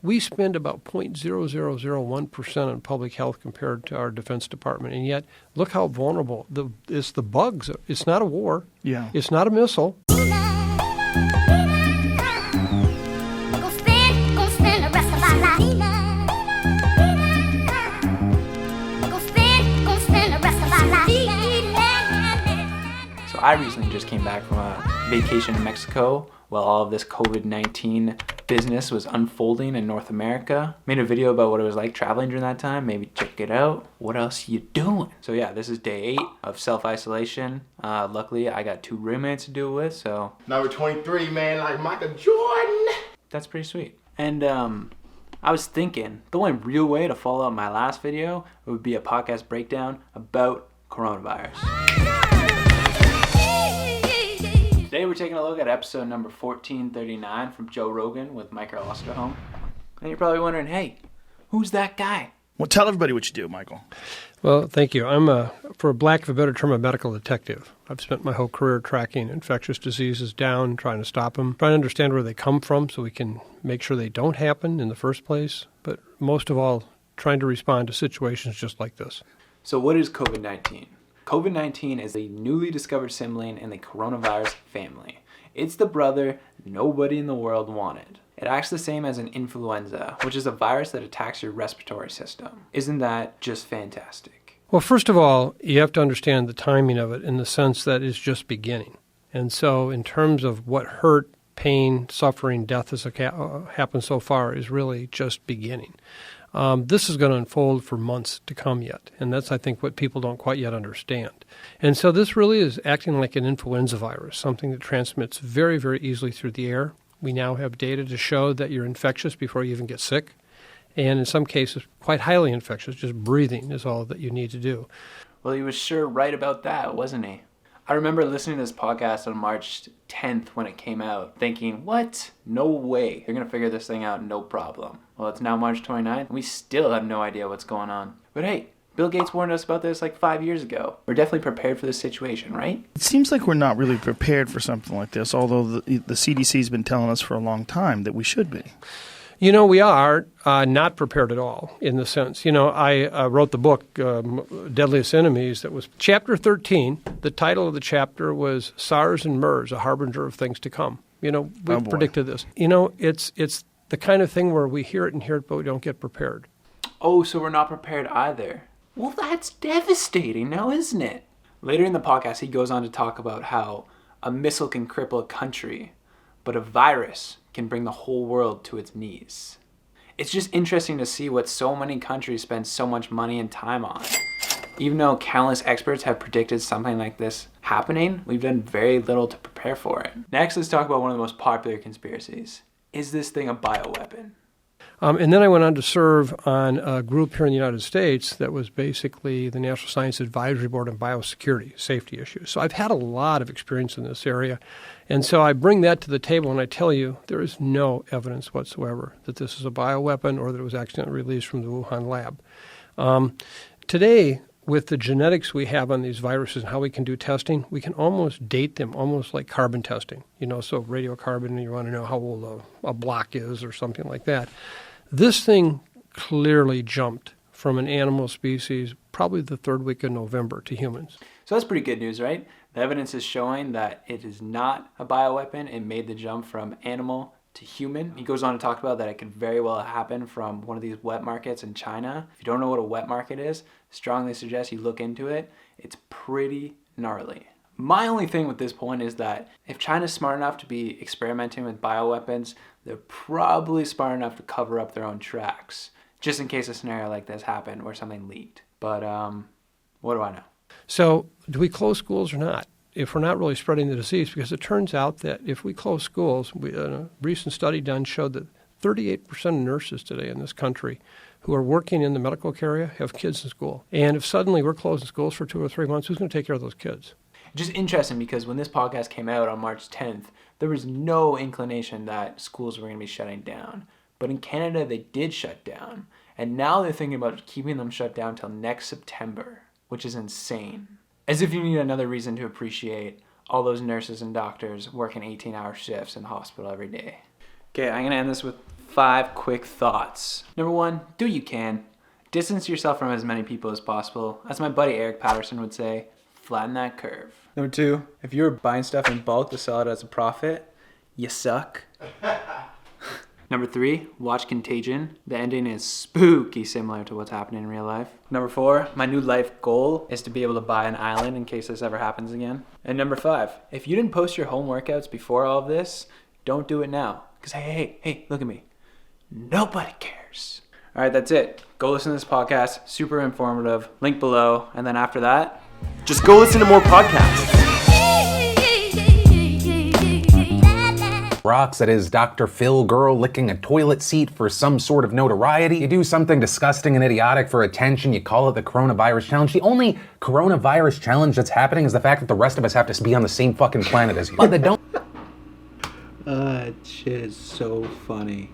We spend about 0.0001% on public health compared to our Defense Department, and yet look how vulnerable. It's the bugs. It's not a war. Yeah. It's not a missile. So I recently just came back from a vacation in Mexico while all of this COVID-19 business was unfolding in North America. Made a video about what it was like traveling during that time. Maybe check it out. What else you doing? So yeah, this is day 8 of self-isolation. Luckily, I got 2 roommates to do it with, so... Number 23, man, like Michael Jordan. That's pretty sweet. And I was thinking, the only real way to follow up my last video would be a podcast breakdown about coronavirus. Today we're taking a look at episode number 1439 from Joe Rogan with Michael Osterholm. And you're probably wondering, hey, who's that guy? Well, tell everybody what you do, Michael. Well, thank you. I'm, for lack of a better term, a medical detective. I've spent my whole career tracking infectious diseases down, trying to stop them, trying to understand where they come from so we can make sure they don't happen in the first place, but most of all, trying to respond to situations just like this. So what is COVID-19? COVID-19 is a newly discovered sibling in the coronavirus family. It's the brother nobody in the world wanted. It acts the same as an influenza, which is a virus that attacks your respiratory system. Isn't that just fantastic? Well, first of all, you have to understand the timing of it in the sense that it's just beginning. And so in terms of what hurt, pain, suffering, death has happened so far is really just beginning. This is going to unfold for months to come yet, and that's, I think, what people don't quite yet understand. And so this really is acting like an influenza virus, something that transmits very, very easily through the air. We now have data to show that you're infectious before you even get sick, and in some cases, quite highly infectious. Just breathing is all that you need to do. Well, he was sure right about that, wasn't he? I remember listening to this podcast on March 10th when it came out, thinking, what? No way. They're going to figure this thing out, no problem. Well, it's now March 29th, and we still have no idea what's going on. But hey, Bill Gates warned us about this like 5 years ago. We're definitely prepared for this situation, right? It seems like we're not really prepared for something like this, although the CDC's been telling us for a long time that we should be. You know, we are not prepared at all in the sense. You know, I wrote the book, Deadliest Enemies, that was chapter 13. The title of the chapter was SARS and MERS, a harbinger of things to come. You know, we predicted this. You know, it's the kind of thing where we hear it, but we don't get prepared. Oh, so we're not prepared either. Well, that's devastating now, isn't it? Later in the podcast, he goes on to talk about how a missile can cripple a country, but a virus can bring the whole world to its knees. It's just interesting to see what so many countries spend so much money and time on. Even though countless experts have predicted something like this happening, we've done very little to prepare for it. Next, let's talk about one of the most popular conspiracies. Is this thing a bioweapon? And then I went on to serve on a group here in the United States that was basically the National Science Advisory Board on Biosecurity, safety issues. So I've had a lot of experience in this area. And so I bring that to the table and I tell you there is no evidence whatsoever that this is a bioweapon or that it was accidentally released from the Wuhan lab. Today, with the genetics we have on these viruses and how we can do testing, we can almost date them, almost like carbon testing. You know, so radiocarbon, and you want to know how old a block is or something like that. This thing clearly jumped from an animal species probably the 3rd week of November to humans. So that's pretty good news, right? The evidence is showing that it is not a bioweapon. It made the jump from animal to human. He goes on to talk about that it could very well happen from one of these wet markets in China. If you don't know what a wet market is, strongly suggest you look into it. It's pretty gnarly. My only thing with this point is that if China's smart enough to be experimenting with bioweapons, they're probably smart enough to cover up their own tracks, just in case a scenario like this happened where something leaked. But what do I know? So do we close schools or not? If we're not really spreading the disease, because it turns out that if we close schools, a recent study done showed that 38% of nurses today in this country who are working in the medical care area have kids in school. And if suddenly we're closing schools for 2 or 3 months, who's going to take care of those kids? Just interesting because when this podcast came out on March 10th, there was no inclination that schools were going to be shutting down. But in Canada, they did shut down. And now they're thinking about keeping them shut down till next September, which is insane. As if you need another reason to appreciate all those nurses and doctors working 18-hour shifts in the hospital every day. Okay, I'm going to end this with 5 quick thoughts. Number 1, do what you can. Distance yourself from as many people as possible. As my buddy Eric Patterson would say, flatten that curve. Number 2, if you're buying stuff in bulk to sell it as a profit, you suck. Number 3, watch Contagion. The ending is spooky similar to what's happening in real life. Number 4, my new life goal is to be able to buy an island in case this ever happens again. And number 5, if you didn't post your home workouts before all of this, don't do it now. Because hey, look at me. Nobody cares. All right, that's it. Go listen to this podcast. Super informative. Link below. And then after that, just go listen to more podcasts. Rocks, that is Dr. Phil girl licking a toilet seat for some sort of notoriety. You do something disgusting and idiotic for attention, you call it the coronavirus challenge. The only coronavirus challenge that's happening is the fact that the rest of us have to be on the same fucking planet as you. But they don't. shit is so funny.